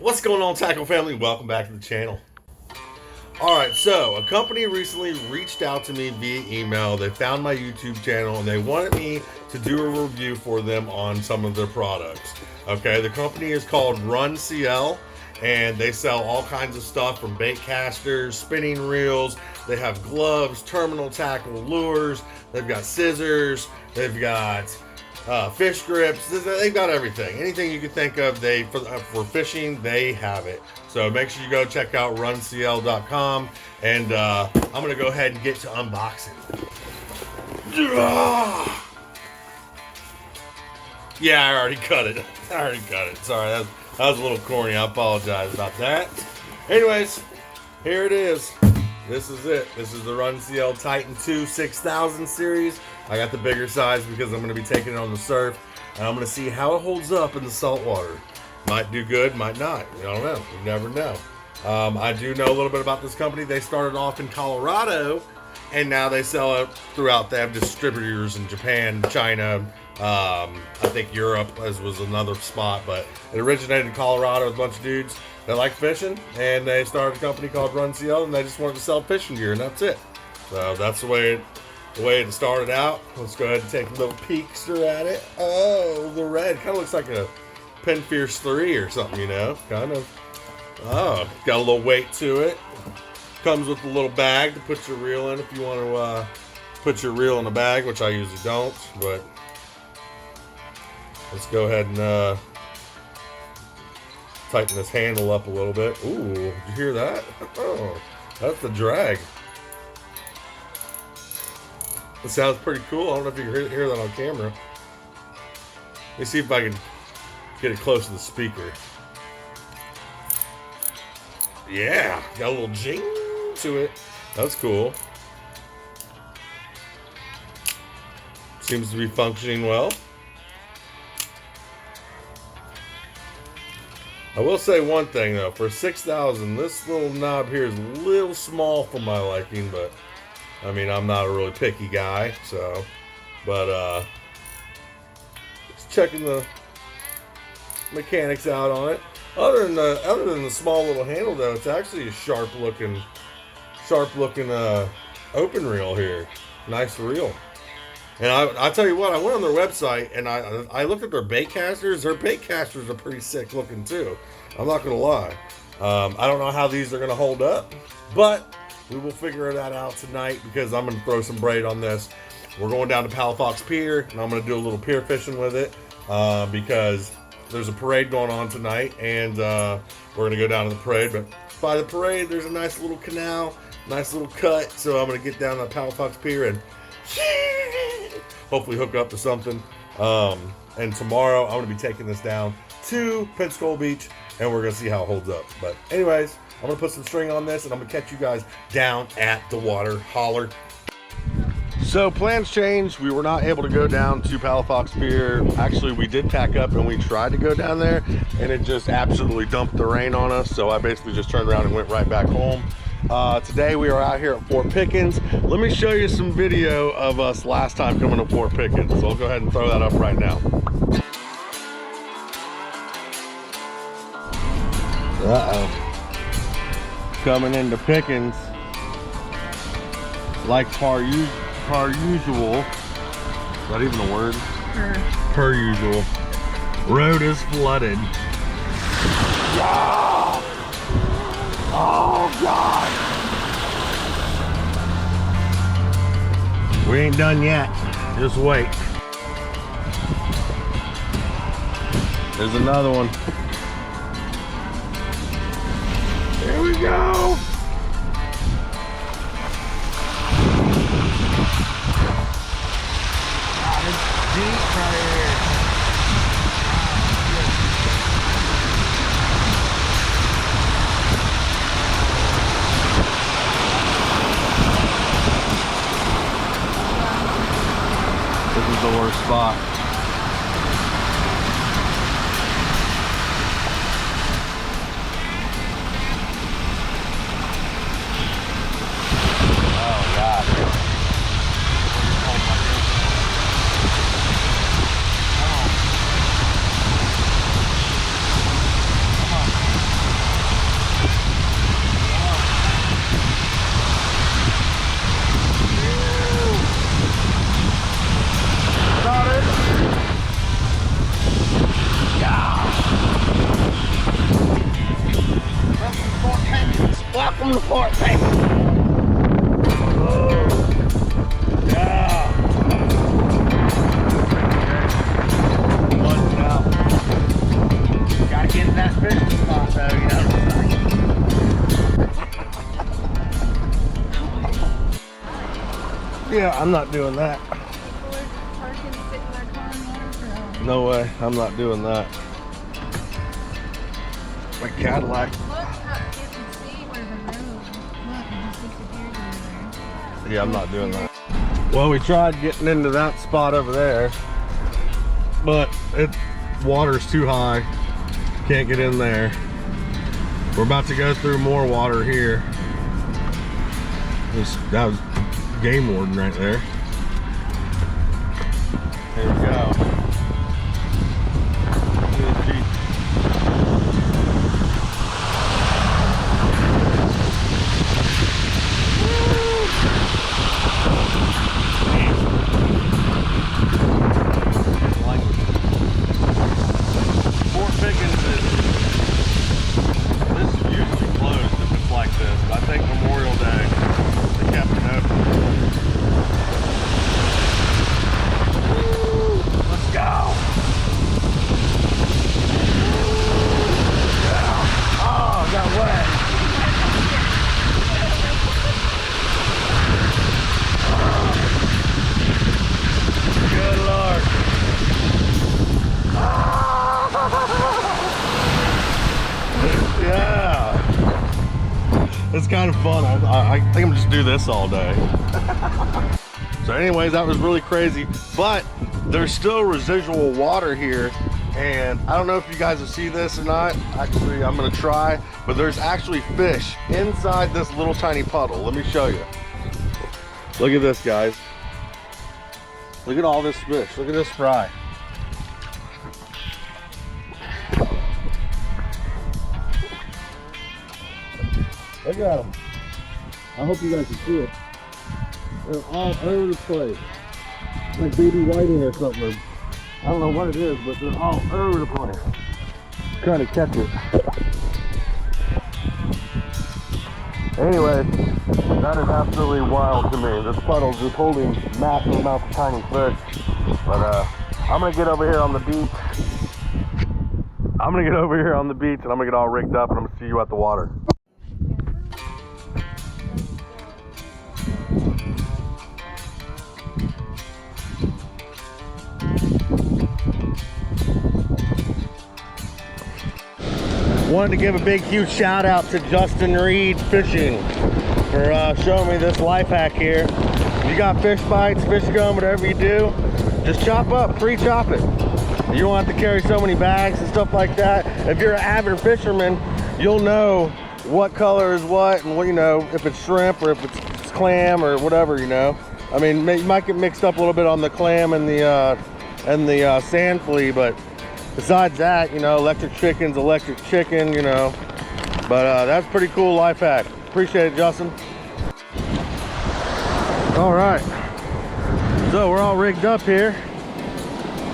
What's going on, Tackle family? Welcome back to the channel. Alright, so a company recently reached out to me via email. They found my YouTube channel and they wanted me to do a review for them on some of their products. Okay, the company is called RUNCL and they sell all kinds of stuff from bait casters, spinning reels. They have gloves, terminal tackle, lures. They've got scissors. They've got fish grips. They've got everything. Anything you can think of, for fishing, they have it. So make sure you go check out runcl.com, and I'm gonna go ahead and get to unboxing. Yeah, I already cut it. Sorry, that was a little corny. I apologize about that. Anyways, here it is. This is it. This is the RUNCL Titan 2 6000 series. I got the bigger size because I'm going to be taking it on the surf, and I'm going to see how it holds up in the salt water. Might do good, might not. I don't know. You never know. I do know a little bit about this company. They started off in Colorado, and now they sell it throughout. They have distributors in Japan, China, I think Europe was another spot, but it originated in Colorado with a bunch of dudes that like fishing, and they started a company called RUNCL, and they just wanted to sell fishing gear, and that's it. So that's the way it started out. Let's go ahead and take a little peekster at it. Oh, the red kind of looks like a Pinfierce 3 or something, you know, kind of. Oh, got a little weight to it. Comes with a little bag to put your reel in if you want to put your reel in a bag, which I usually don't, but let's go ahead and tighten this handle up a little bit. Ooh, did you hear that? Oh, that's the drag. It sounds pretty cool. I don't know if you can hear that on camera. Let me see if I can get it close to the speaker. Yeah, got a little jing to it. That's cool. Seems to be functioning well. I will say one thing though, for 6000, this little knob here is a little small for my liking, but I mean, I'm not a really picky guy, so, but just checking the mechanics out on it. Other than the small little handle though, it's actually a sharp looking open reel here. Nice reel. And I tell you what, I went on their website and I looked at their bait casters. Their bait casters are pretty sick looking too. I'm not gonna lie. I don't know how these are gonna hold up, but we will figure that out tonight because I'm gonna throw some braid on this. We're going down to Palafox Pier and I'm gonna do a little pier fishing with it because there's a parade going on tonight, and we're gonna go down to the parade. But by the parade, there's a nice little canal, nice little cut. So I'm gonna get down to Palafox Pier and hopefully hook up to something. And tomorrow I'm gonna be taking this down to Pensacola Beach, and we're gonna see how it holds up. But anyways, I'm gonna put some string on this, and I'm gonna catch you guys down at the water. Holler. So plans changed. We were not able to go down to Palafox Pier. Actually, we did pack up and we tried to go down there, and it just absolutely dumped the rain on us. So I basically just turned around and went right back home. Today we are out here at Fort Pickens. Let me show you some video of us last time coming to Fort Pickens. So I'll go ahead and throw that up right now. Uh-oh. Coming into Pickens like par usual. Is that even a word? Per usual. Road is flooded. Yeah! Oh God! We ain't done yet. Just wait. There's another one. Here we go! Deep right here. This is the worst spot. Oh God. Welcome to Fort Payne. Yeah. Buzzing out. Gotta get in that fishing spot though, you know. Yeah, I'm not doing that. No way, I'm not doing that. My Cadillac. Yeah, I'm not doing that. Well, we tried getting into that spot over there, but water's too high. Can't get in there. We're about to go through more water here. That was game warden right there. There we go. It's kind of fun. I think I'm just do this all day. So anyways, that was really crazy, but there's still residual water here, and I don't know if you guys will see this or not. Actually, I'm gonna try, but there's actually fish inside this little tiny puddle. Let me show you. Look at this, guys. Look at all this fish. Look at this fry. Look at them. I hope you guys can see it. They're all over the place. Like baby whiting or something. I don't know what it is, but they're all over the place. I'm trying to catch it. Anyway, that is absolutely wild to me. This puddle's just holding massive amounts of tiny fish. But I'm gonna get over here on the beach. And I'm gonna get all rigged up, and I'm gonna see you at the water. Wanted to give a big huge shout out to Justin Reed Fishing for showing me this life hack here. If you got fish bites, fish gum, whatever you do, just chop up, pre-chop it. You don't have to carry so many bags and stuff like that. If you're an avid fisherman, you'll know what color is what, and what, you know, if it's shrimp or if it's clam or whatever, you know. I mean, you might get mixed up a little bit on the clam and the sand flea, but besides that, you know, electric chicken's electric chicken, you know. But that's a pretty cool life hack. Appreciate it, Justin. All right, so we're all rigged up here,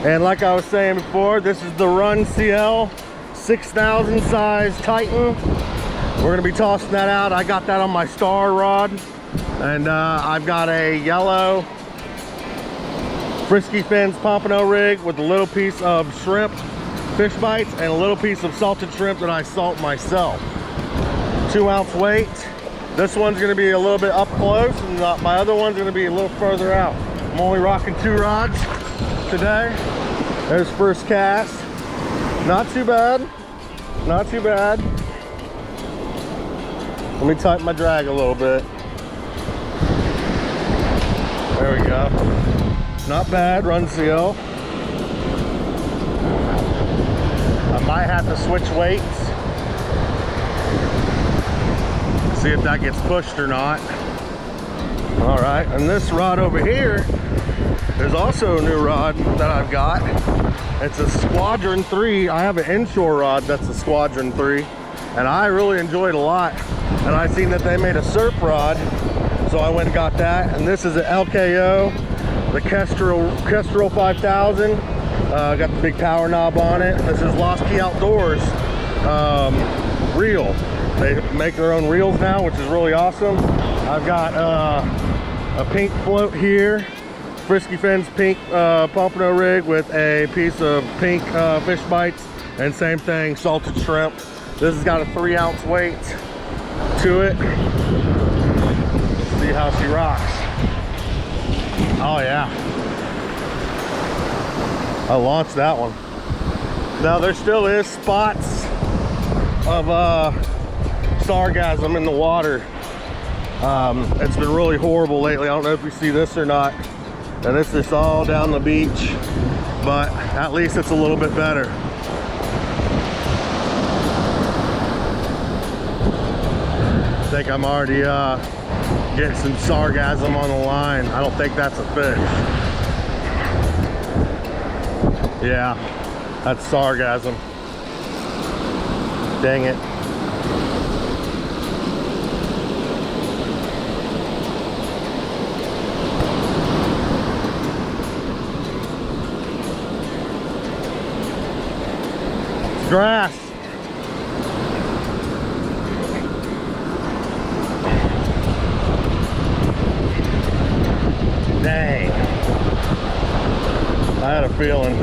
and like I was saying before, this is the RUNCL 6000 size Titan. We're gonna be tossing that out. I got that on my star rod, and I've got a yellow Frisky Fins pompano rig with a little piece of shrimp fish bites and a little piece of salted shrimp that I salt myself. 2 ounce weight. This one's gonna be a little bit up close, and my other one's gonna be a little further out. I'm only rocking 2 rods today. There's first cast. Not too bad, not too bad. Let me tighten my drag a little bit. There we go. Not bad, RUNCL. I might have to switch weights. See if that gets pushed or not. All right, and this rod over here, there's also a new rod that I've got. It's a Squadron 3. I have an inshore rod that's a Squadron 3, and I really enjoyed it a lot. And I seen that they made a surf rod, so I went and got that. And this is an LKO, the Kestrel 5000. Got the big power knob on it. This is Lost Key Outdoors. reel. They make their own reels now, which is really awesome. I've got a pink float here, Frisky Fins pink pompano rig with a piece of pink fish bites, and same thing, salted shrimp. This has got a 3-ounce weight to it. Let's see how she rocks. Oh yeah, I launched that one. Now there still is spots of sargassum in the water. It's been really horrible lately. I don't know if you see this or not. And this is all down the beach, but at least it's a little bit better. I think I'm already getting some sargassum on the line. I don't think that's a fish. Yeah, that's sargassum. Dang it. It's grass. Dang. I had a feeling.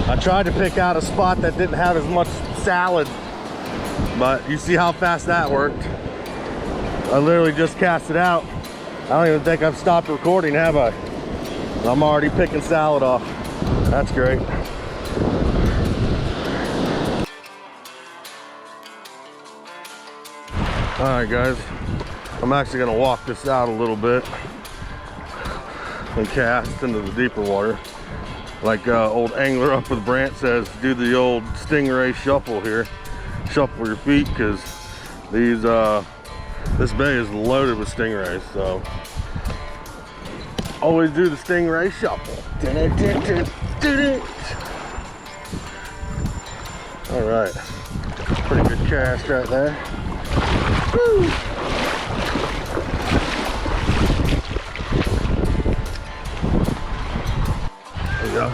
I tried to pick out a spot that didn't have as much salad, but you see how fast that worked. I literally just cast it out. I don't even think I've stopped recording, have I? I'm already picking salad off. That's great. All right, guys. I'm actually gonna walk this out a little bit and cast into the deeper water. Like old angler up with Brant says, do the old stingray shuffle here. Shuffle your feet, because these this bay is loaded with stingrays. So always do the stingray shuffle. All right, pretty good cast right there. Woo. Go.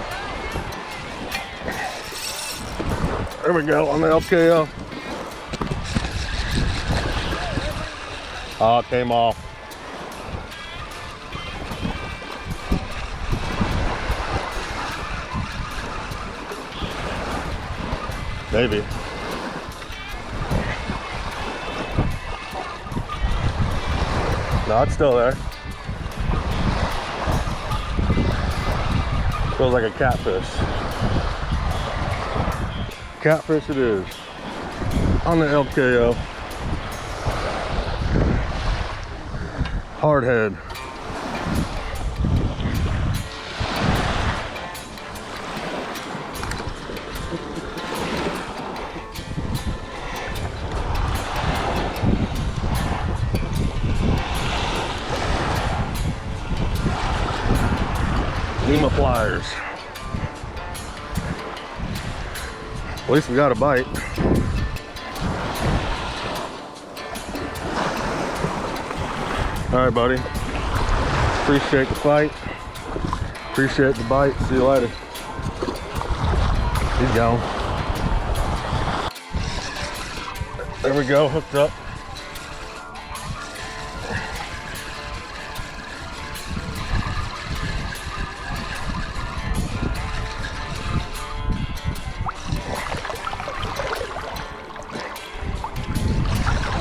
There we go on the LKO. Oh, it came off. Maybe. No, it's still there. Feels like a catfish. Catfish it is. On the LKO. Hardhead. Lima pliers. At least we got a bite. All right, buddy. Appreciate the fight. Appreciate the bite. See you later. He's gone. There we go, hooked up.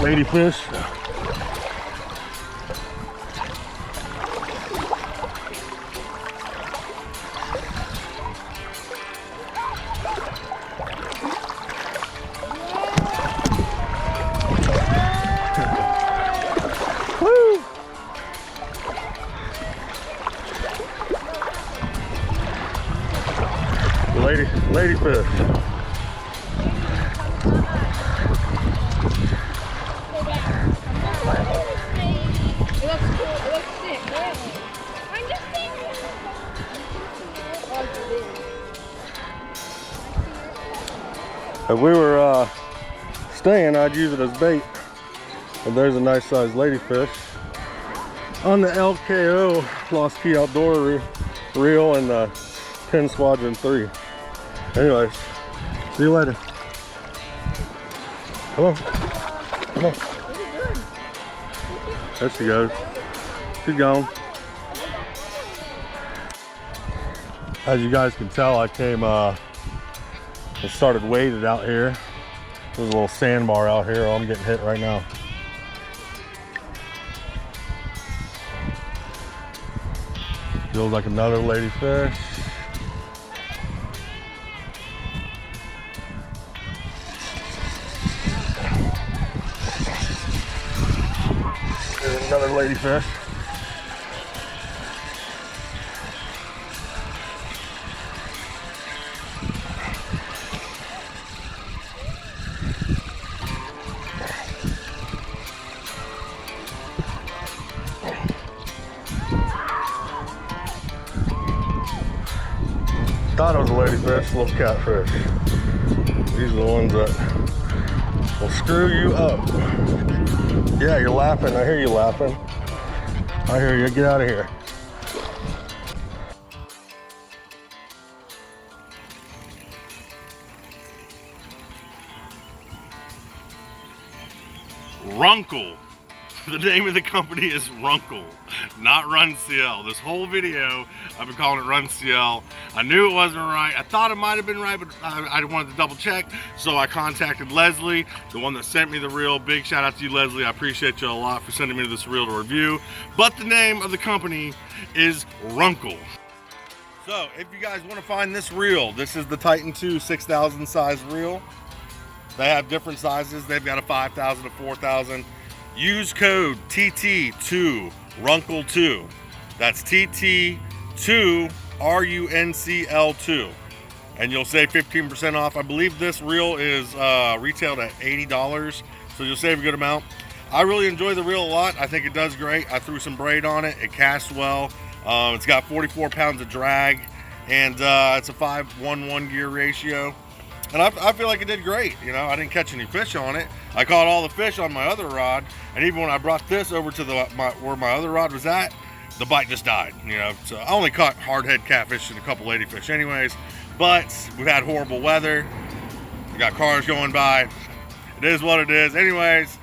Ladyfish. Woo! Ladyfish. If we were staying, I'd use it as bait. And there's a nice sized ladyfish on the LKO Lost Key Outdoor reel and the Pin Squadron 3. Anyways, See you later. Come on. Come on. There she goes. She's gone. As you guys can tell, I came and started wading out here. There's a little sandbar out here. Oh, I'm getting hit right now. Feels like another ladyfish. There's another ladyfish. Thought it was a ladyfish, little catfish. These are the ones that will screw you up. Yeah, you're laughing. I hear you laughing. I hear you. Get out of here. RUNCL. The name of the company is RUNCL, not RUNCL. This whole video, I've been calling it RUNCL. I knew it wasn't right. I thought it might have been right, but I wanted to double check. So I contacted Leslie, the one that sent me the reel. Big shout out to you, Leslie. I appreciate you a lot for sending me this reel to review. But the name of the company is RUNCL. So if you guys want to find this reel, this is the Titan 2 6,000 size reel. They have different sizes. They've got a 5,000 to 4,000. Use code TT2 RUNCL2. That's TT2 RUNCL2, and you'll save 15% off. I believe this reel is retailed at $80, so you'll save a good amount. I really enjoy the reel a lot. I think it does great. I threw some braid on it. It casts well. It's got 44 pounds of drag, and it's a 5:1:1 gear ratio. And I feel like it did great. You know, I didn't catch any fish on it. I caught all the fish on my other rod, and even when I brought this over to where my other rod was at, the bite just died. You know, so I only caught hardhead catfish and a couple ladyfish anyways. But we've had horrible weather. We got cars going by. It is what it is. Anyways,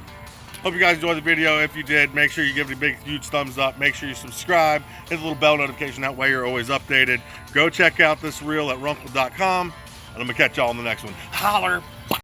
hope you guys enjoyed the video. If you did, make sure you give it a big, huge thumbs up. Make sure you subscribe. Hit the little bell notification. That way you're always updated. Go check out this reel at runcl.com. And I'm going to catch y'all in the next one. Holler!